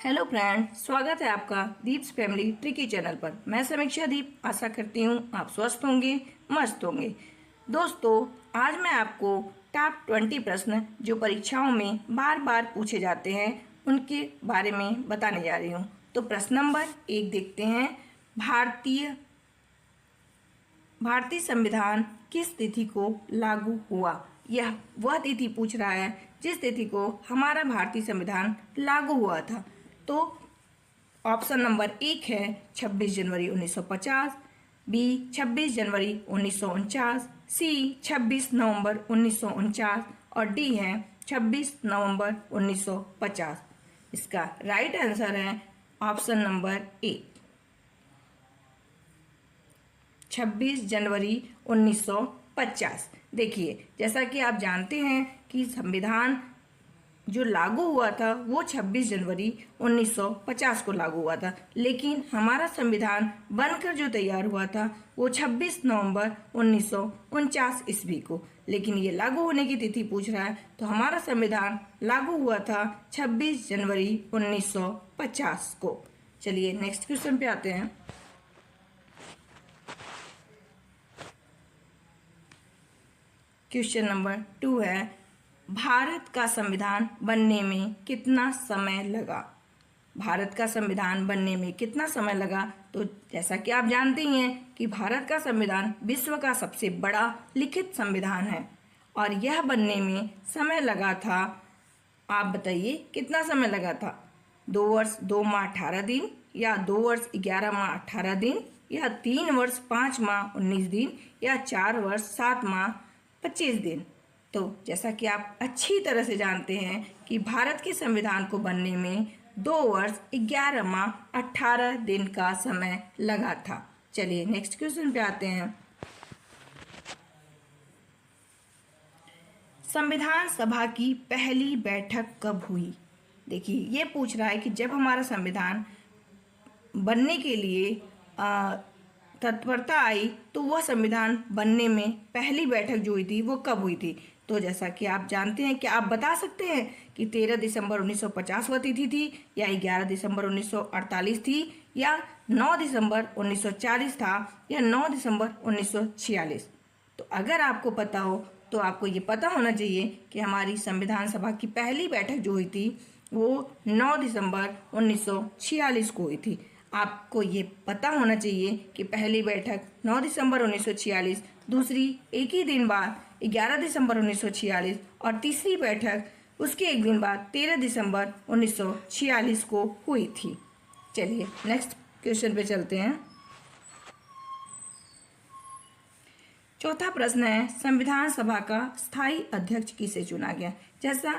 Hello friend, स्वागत है आपका दीप्स फैमिली ट्रिकी चैनल पर। मैं समीक्षा दीप आशा करती हूँ आप स्वस्थ होंगे, मस्त होंगे। दोस्तों, आज मैं आपको टॉप 20 प्रश्न जो परीक्षाओं में बार बार पूछे जाते हैं उनके बारे में बताने जा रही हूँ। तो प्रश्न नंबर 1 देखते हैं। भारतीय संविधान किस तिथि को लागू हुआ? यह वह तिथि पूछ रहा है जिस तिथि को हमारा भारतीय संविधान लागू हुआ था। तो ऑप्शन नंबर 1 है 26 जनवरी 1950, बी 26 जनवरी 1949, सी 26 नवंबर 1949 और डी है 26 नवंबर 1950। इसका राइट आंसर है ऑप्शन नंबर 1, 26 जनवरी 1950। देखिए, जैसा कि आप जानते हैं कि संविधान जो लागू हुआ था वो 26 जनवरी 1950 को लागू हुआ था, लेकिन हमारा संविधान बनकर जो तैयार हुआ था वो 26 नवंबर 1949 ईस्वी को। लेकिन ये लागू होने की तिथि पूछ रहा है, तो हमारा संविधान लागू हुआ था 26 जनवरी 1950 को। चलिए नेक्स्ट क्वेश्चन पे आते हैं। क्वेश्चन नंबर 2 है, भारत का संविधान बनने में कितना समय लगा? भारत का संविधान बनने में कितना समय लगा? तो जैसा कि आप जानते ही हैं कि भारत का संविधान विश्व का सबसे बड़ा लिखित संविधान है और यह बनने में समय लगा था, आप बताइए कितना समय लगा था? 2 वर्ष 2 माह 18 दिन, या 2 वर्ष 11 माह 18 दिन, या 3 वर्ष 5 माह 19 दिन, या 4 वर्ष 7 माह 25 दिन। तो जैसा कि आप अच्छी तरह से जानते हैं कि भारत के संविधान को बनने में 2 वर्ष 11 माह 18 दिन का समय लगा था। चलिए नेक्स्ट क्वेश्चन पे आते हैं। संविधान सभा की पहली बैठक कब हुई? देखिए, ये पूछ रहा है कि जब हमारा संविधान बनने के लिए तत्परता आई तो वह संविधान बनने में पहली बैठक जो हुई थी वो कब हुई थी? तो जैसा कि आप जानते हैं, कि आप बता सकते हैं कि 13 दिसंबर 1950 वह तिथि थी, या 11 दिसंबर 1948 थी, या 9 दिसंबर 1940 था, या 9 दिसंबर 1946? तो अगर आपको पता हो तो आपको ये पता होना चाहिए कि हमारी संविधान सभा की पहली बैठक जो हुई थी वो 9 दिसंबर 1946 को हुई थी। आपको ये पता होना चाहिए कि पहली बैठक 9 दिसंबर 1946, दूसरी एक ही दिन बाद 11 दिसंबर 1946 और तीसरी बैठक उसके एक दिन बाद 13 दिसंबर 1946 को हुई थी। चलिए नेक्स्ट क्वेश्चन पे चलते हैं। चौथा प्रश्न है, संविधान सभा का स्थायी अध्यक्ष किसे चुना गया? जैसा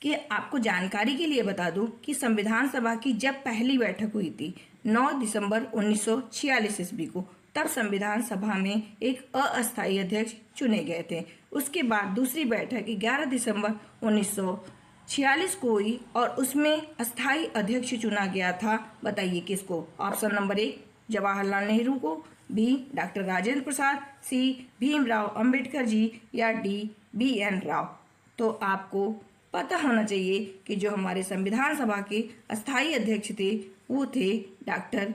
कि आपको जानकारी के लिए बता दूं कि संविधान सभा की जब पहली बैठक हुई थी 9 दिसंबर 1946 ईस्वी को, तब संविधान सभा में एक अस्थायी अध्यक्ष चुने गए थे। उसके बाद दूसरी बैठक 11 दिसंबर 1946 को हुई और उसमें अस्थायी अध्यक्ष चुना गया था। बताइए किसको? ऑप्शन नंबर 1 जवाहरलाल नेहरू को, बी डॉक्टर राजेंद्र प्रसाद, सी भीमराव अंबेडकर जी, या डी BN राव। तो आपको पता होना चाहिए कि जो हमारे संविधान सभा के अस्थायी अध्यक्ष थे वो थे डॉक्टर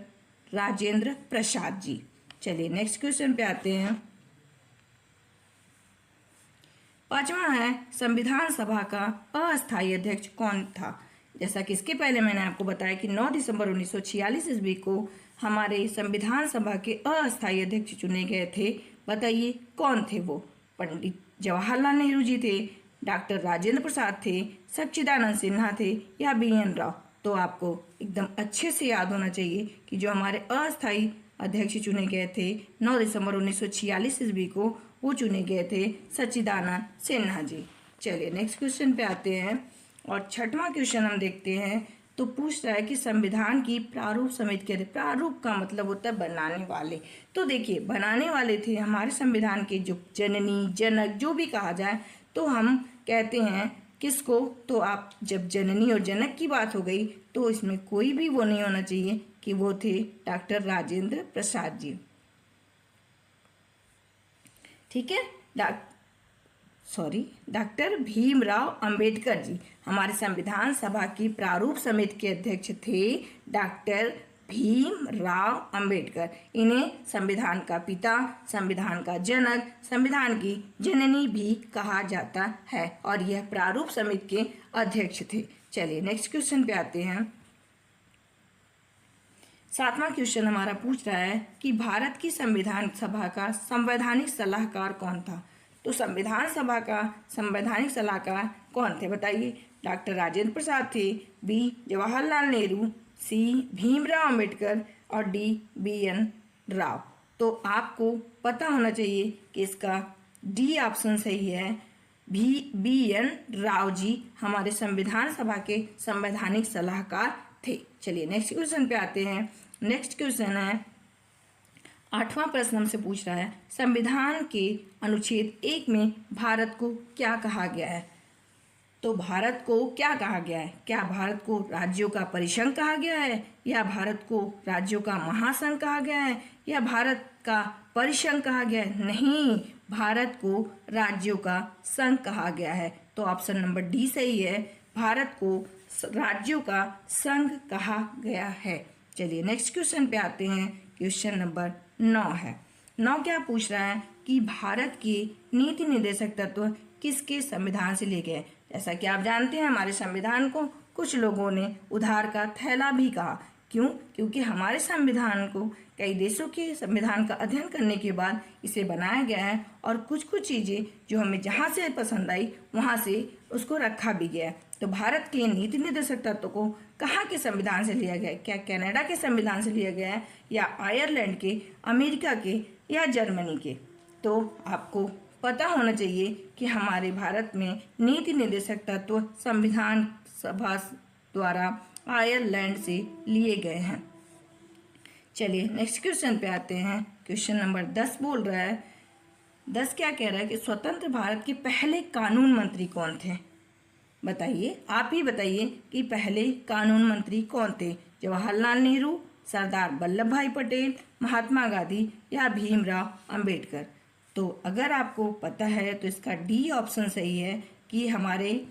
राजेंद्र प्रसाद जी। चलिए नेक्स्ट क्वेश्चन पे आते हैं। पांचवा है, संविधान सभा का अस्थायी अध्यक्ष कौन था? जैसा कि इसके पहले मैंने आपको बताया कि 9 दिसंबर 1946 ईस्वी को हमारे संविधान सभा के अस्थायी अध्यक्ष चुने गए थे। बताइए कौन थे वो? पंडित जवाहरलाल नेहरू जी थे, डॉक्टर राजेंद्र प्रसाद थे, सच्चिदानंद सिन्हा थे, या BN राव? तो आपको एकदम अच्छे से याद होना चाहिए कि जो हमारे अस्थायी अध्यक्ष चुने गए थे 9 दिसंबर 1946 ईस्वी को, वो चुने गए थे सच्चिदानंद सिन्हा जी। चलिए नेक्स्ट क्वेश्चन पे आते हैं और छठवां क्वेश्चन हम देखते हैं। तो पूछ रहा है कि संविधान की प्रारूप समिति के, प्रारूप का मतलब होता है बनाने वाले। तो देखिए, बनाने वाले थे हमारे संविधान के जो जननी जनक जो भी कहा जाए, तो हम कहते हैं किसको? तो आप जब जननी और जनक की बात हो गई तो इसमें कोई भी वो नहीं होना चाहिए कि वो थे डॉक्टर राजेंद्र प्रसाद जी। ठीक है, डॉक्टर भीमराव अंबेडकर जी हमारे संविधान सभा की प्रारूप समिति के अध्यक्ष थे डॉक्टर भीमराव अंबेडकर। इन्हें संविधान का पिता, संविधान का जनक, संविधान की जननी भी कहा जाता है और यह प्रारूप समिति के अध्यक्ष थे। चलिए नेक्स्ट क्वेश्चन पे आते हैं। 7वां क्वेश्चन हमारा पूछ रहा है कि भारत की संविधान सभा का संवैधानिक सलाहकार कौन था। तो संविधान सभा का संवैधानिक सलाहकार कौन थे बताइए। डॉक्टर राजेंद्र प्रसाद थे, बी जवाहरलाल नेहरू, सी भीमराव अंबेडकर और डी BN राव। तो आपको पता होना चाहिए कि इसका डी ऑप्शन सही है। BN राव जी हमारे संविधान सभा के संवैधानिक सलाहकार थे। चलिए नेक्स्ट क्वेश्चन पे आते हैं। नेक्स्ट क्वेश्चन है 8वां प्रश्न हमसे पूछ रहा है संविधान के अनुच्छेद 1 में भारत को क्या कहा गया है। तो भारत को क्या कहा गया है? क्या भारत को राज्यों का परिसंघ कहा गया है, या भारत को राज्यों का महासंघ कहा गया है, या भारत का परिसंघ कहा गया है? नहीं, भारत को राज्यों का संघ कहा गया है। तो ऑप्शन नंबर डी सही है, भारत को राज्यों का संघ कहा गया है। चलिए नेक्स्ट क्वेश्चन पे आते हैं। क्वेश्चन नंबर 9 है। 9 क्या पूछ रहा है कि भारत के नीति निर्देशक तत्व किसके संविधान से लिए गए। जैसा कि आप जानते हैं हमारे संविधान को कुछ लोगों ने उधार का थैला भी कहा। क्यों? क्योंकि हमारे संविधान को कई देशों के संविधान का अध्ययन करने के बाद इसे बनाया गया है और कुछ कुछ चीज़ें जो हमें जहाँ से पसंद आई वहाँ से उसको रखा भी गया है। तो भारत के नीति निर्देशक तत्व को कहाँ के संविधान से लिया गया है? क्या कनाडा के संविधान से लिया गया है, या आयरलैंड के, अमेरिका के, या जर्मनी के? तो आपको पता होना चाहिए कि हमारे भारत में नीति निर्देशक तत्व संविधान सभा द्वारा आयरलैंड से लिए गए हैं। चलिए नेक्स्ट क्वेश्चन पे आते हैं। क्वेश्चन नंबर 10 बोल रहा है, 10 क्या कह रहा है कि स्वतंत्र भारत के पहले कानून मंत्री कौन थे। बताइए, आप ही बताइए कि पहले कानून मंत्री कौन थे। जवाहरलाल नेहरू, सरदार वल्लभ भाई पटेल, महात्मा गांधी, या भीमराव अंबेडकर। तो अगर आपको पता है तो इसका डी ऑप्शन सही है कि हमारे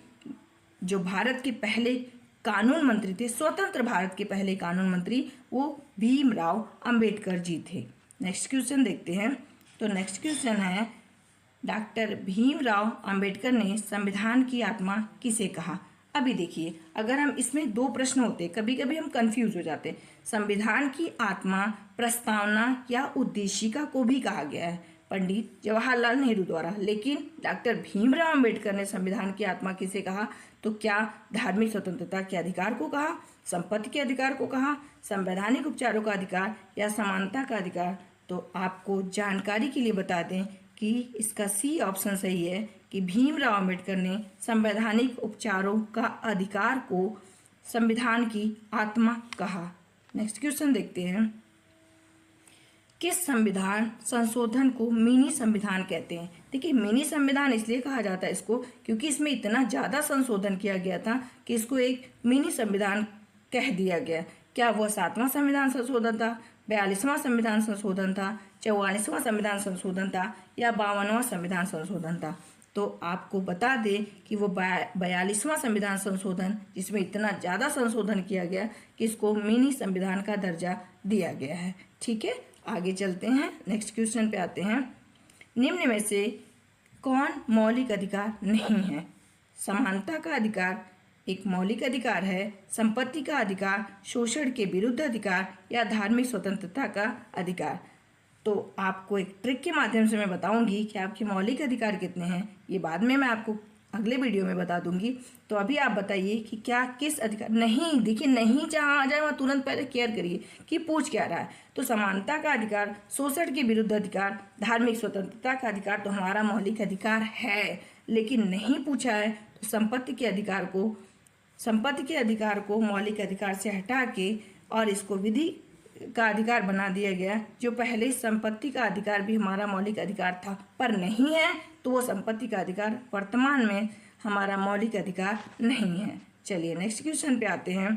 जो भारत के पहले कानून मंत्री थे, स्वतंत्र भारत के पहले कानून मंत्री, वो भीमराव अंबेडकर जी थे। नेक्स्ट क्वेश्चन देखते हैं। तो नेक्स्ट क्वेश्चन है डॉक्टर भीमराव अंबेडकर ने संविधान की आत्मा किसे कहा। अभी देखिए, अगर हम इसमें 2 प्रश्न होते, कभी कभी हम कंफ्यूज हो जाते। संविधान की आत्मा प्रस्तावना या उद्देशिका को भी कहा गया है पंडित जवाहरलाल नेहरू द्वारा, लेकिन डॉक्टर भीमराव अंबेडकर ने संविधान की आत्मा किसे कहा। तो क्या धार्मिक स्वतंत्रता के अधिकार को कहा, संपत्ति के अधिकार को कहा, संवैधानिक उपचारों का अधिकार, या समानता का अधिकार। तो आपको जानकारी के लिए बता दें कि इसका सी ऑप्शन सही है कि भीमराव अंबेडकर ने संवैधानिक उपचारों का अधिकार को संविधान की आत्मा कहा। नेक्स्ट क्वेश्चन देखते हैं। किस संविधान संशोधन को मिनी संविधान कहते हैं। देखिए, मिनी संविधान इसलिए कहा जाता है इसको क्योंकि इसमें इतना ज़्यादा संशोधन किया गया था कि इसको एक मिनी संविधान कह दिया गया। क्या वह 7वां संविधान संशोधन था, 42वां संविधान संशोधन था, 44वां संविधान संशोधन था, या 52वां संविधान संशोधन था। तो आपको बता दें कि वो 42वां संविधान संशोधन, जिसमें इतना ज़्यादा संशोधन किया गया कि इसको मिनी संविधान का दर्जा दिया गया है। ठीक है, आगे चलते हैं। नेक्स्ट क्वेश्चन पे आते हैं। निम्न में से कौन मौलिक अधिकार नहीं है। समानता का अधिकार एक मौलिक अधिकार है, संपत्ति का अधिकार, शोषण के विरुद्ध अधिकार, या धार्मिक स्वतंत्रता का अधिकार। तो आपको एक ट्रिक के माध्यम से मैं बताऊंगी कि आपके मौलिक अधिकार कितने हैं। ये बाद में मैं आपको अगले वीडियो में बता दूंगी। तो अभी आप बताइए कि क्या किस अधिकार नहीं। देखिए, नहीं जहाँ आ जाए वहाँ तुरंत पहले केयर करिए कि पूछ क्या रहा है। तो समानता का अधिकार, शोषण के विरुद्ध अधिकार, धार्मिक स्वतंत्रता का अधिकार तो हमारा मौलिक अधिकार है, लेकिन नहीं पूछा है तो संपत्ति के अधिकार को मौलिक अधिकार से हटा के और इसको विधि का अधिकार बना दिया गया। जो पहले संपत्ति का अधिकार भी हमारा मौलिक अधिकार था पर नहीं है, तो वो संपत्ति का अधिकार वर्तमान में हमारा मौलिक अधिकार नहीं है। चलिए नेक्स्ट क्वेश्चन पे आते हैं।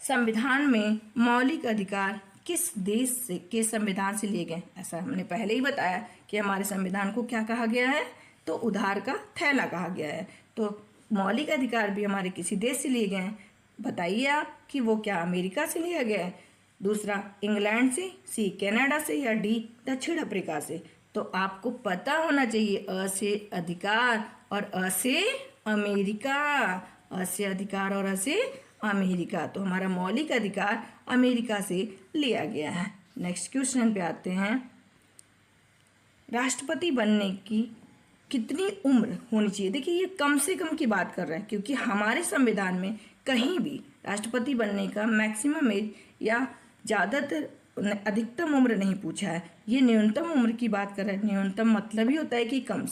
संविधान में मौलिक अधिकार किस देश के संविधान से लिए गए। ऐसा हमने पहले ही बताया कि हमारे संविधान को क्या कहा गया है, तो उधार का थैला कहा गया है। तो मौलिक अधिकार भी हमारे किसी देश से लिए गए हैं, बताइए आप कि वो क्या अमेरिका से लिया गया है, दूसरा इंग्लैंड से, सी कनाडा से, या डी दक्षिण अफ्रीका से। तो आपको पता होना चाहिए अ से अधिकार और अ से अमेरिका, अ से अधिकार और अ से अमेरिका। तो हमारा मौलिक अधिकार अमेरिका से लिया गया है। नेक्स्ट क्वेश्चन पे आते हैं, राष्ट्रपति बनने की कितनी उम्र होनी चाहिए। देखिए ये कम से कम की बात कर रहा है, क्योंकि हमारे संविधान में कहीं भी राष्ट्रपति बनने का मैक्सिमम एज या ज़्यादातर अधिकतम उम्र नहीं पूछा है, ये न्यूनतम उम्र की बात कर रहा है। न्यूनतम मतलब ही होता है कि कम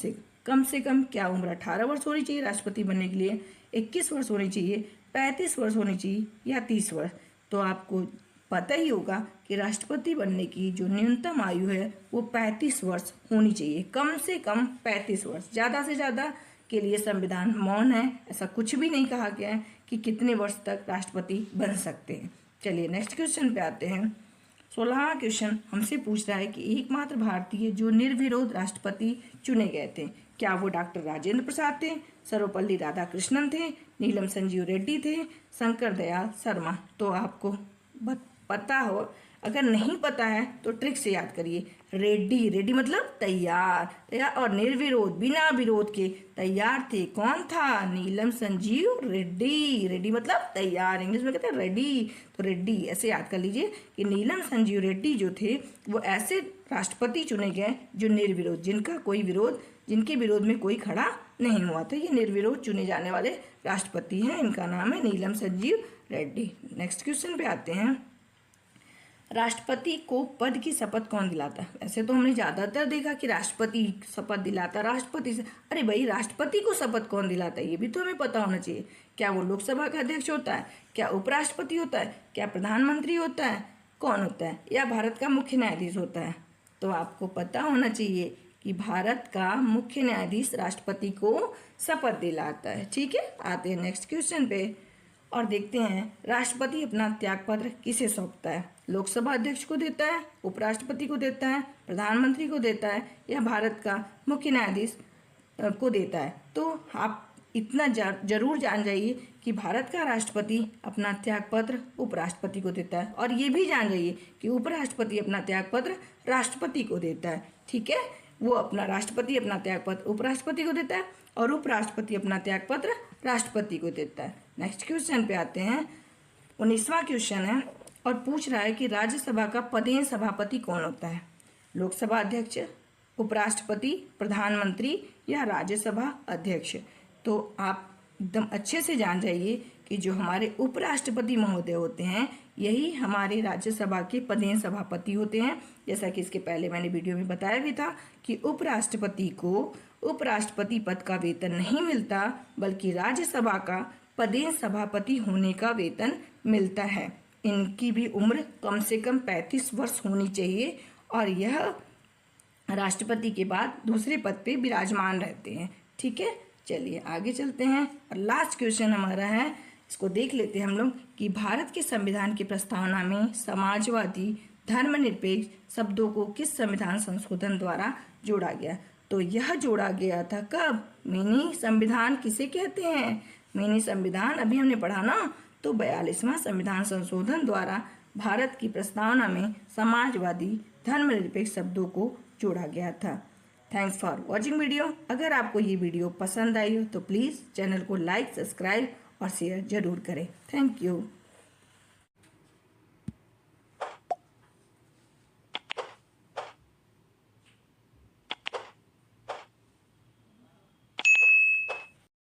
से कम क्या उम्र 18 वर्ष होनी चाहिए राष्ट्रपति बनने के लिए, 21 वर्ष होनी चाहिए, 35 वर्ष होनी चाहिए, या 30 वर्ष। तो आपको पता ही होगा कि राष्ट्रपति बनने की जो न्यूनतम आयु है वो 35 वर्ष होनी चाहिए, कम से कम 35 वर्ष। ज़्यादा से ज़्यादा के लिए संविधान मौन है, ऐसा कुछ भी नहीं कहा गया है कि कितने वर्ष तक राष्ट्रपति बन सकते हैं। चलिए नेक्स्ट क्वेश्चन पे आते हैं। 16वां क्वेश्चन हमसे पूछ रहा है कि एकमात्र भारतीय जो निर्विरोध राष्ट्रपति चुने गए थे, क्या वो डॉक्टर राजेंद्र प्रसाद थे, सर्वपल्ली राधाकृष्णन थे, नीलम संजीव रेड्डी थे, शंकर दयाल शर्मा। तो आपको पता हो, अगर नहीं पता है तो ट्रिक से याद करिए। रेड्डी, रेड्डी मतलब तैयार, और निर्विरोध बिना विरोध के तैयार थे, कौन था, नीलम संजीव रेड्डी। रेड्डी मतलब तैयार, इंग्लिश में कहते हैं रेडी, तो रेड्डी ऐसे याद कर लीजिए कि नीलम संजीव रेड्डी जो थे वो ऐसे राष्ट्रपति चुने गए जो निर्विरोध, जिनके विरोध में कोई खड़ा नहीं हुआ था। ये निर्विरोध चुने जाने वाले राष्ट्रपति हैं, इनका नाम है नीलम संजीव रेड्डी। नेक्स्ट क्वेश्चन पे आते हैं, राष्ट्रपति को पद की शपथ कौन दिलाता है। वैसे तो हमने ज़्यादातर देखा कि राष्ट्रपति शपथ दिलाता, राष्ट्रपति से, अरे भाई राष्ट्रपति को शपथ कौन दिलाता है ये भी तो हमें पता होना चाहिए। क्या वो लोकसभा का अध्यक्ष होता है, क्या उपराष्ट्रपति होता है, क्या प्रधानमंत्री होता है, कौन होता है, या भारत का मुख्य न्यायाधीश होता है। तो आपको पता होना चाहिए कि भारत का मुख्य न्यायाधीश राष्ट्रपति को शपथ दिलाता है। ठीक है, आते हैं नेक्स्ट क्वेश्चन पे और देखते हैं राष्ट्रपति अपना त्यागपत्र किसे सौंपता है। लोकसभा अध्यक्ष को देता है, उपराष्ट्रपति को देता है, प्रधानमंत्री को देता है, या भारत का मुख्य न्यायाधीश को देता है। तो आप इतना जरूर जान जाइए कि भारत का राष्ट्रपति अपना त्यागपत्र उपराष्ट्रपति को देता है, और ये भी जान जाइए कि उपराष्ट्रपति अपना त्यागपत्र राष्ट्रपति को देता है। ठीक है, वो अपना राष्ट्रपति अपना त्यागपत्र उपराष्ट्रपति को देता है और उपराष्ट्रपति अपना त्यागपत्र राष्ट्रपति को देता है। नेक्स्ट क्वेश्चन पे आते हैं, 19वां क्वेश्चन है और पूछ रहा है कि राज्यसभा का पदेन सभापति कौन होता है। लोकसभा अध्यक्ष, उपराष्ट्रपति, प्रधानमंत्री, या राज्यसभा अध्यक्ष। तो आप एकदम अच्छे से जान जाइए कि जो हमारे उपराष्ट्रपति महोदय होते हैं यही हमारे राज्यसभा के पदेन सभापति होते हैं। जैसा कि इसके पहले मैंने वीडियो में बताया भी था कि उपराष्ट्रपति को उपराष्ट्रपति पद का वेतन नहीं मिलता, बल्कि राज्यसभा का पदेन सभापति होने का वेतन मिलता है। इनकी भी उम्र कम से कम 35 वर्ष होनी चाहिए और यह राष्ट्रपति के बाद दूसरे पद पे विराजमान रहते हैं। ठीक है, चलिए आगे चलते हैं और लास्ट क्वेश्चन हमारा है, इसको देख लेते हैं हम लोग कि भारत के संविधान की प्रस्तावना में समाजवादी, धर्मनिरपेक्ष शब्दों को किस संविधान संशोधन द्वारा जोड़ा गया। तो यह जोड़ा गया था कब, मिनी संविधान किसे कहते हैं, मिनी संविधान अभी हमने पढ़ा ना। तो 42वां संविधान संशोधन द्वारा भारत की प्रस्तावना में समाजवादी, धर्मनिरपेक्ष शब्दों को जोड़ा गया था। Thanks for watching video. अगर आपको ये वीडियो पसंद आई हो तो प्लीज़ चैनल को लाइक, सब्सक्राइब और शेयर जरूर करें। Thank you.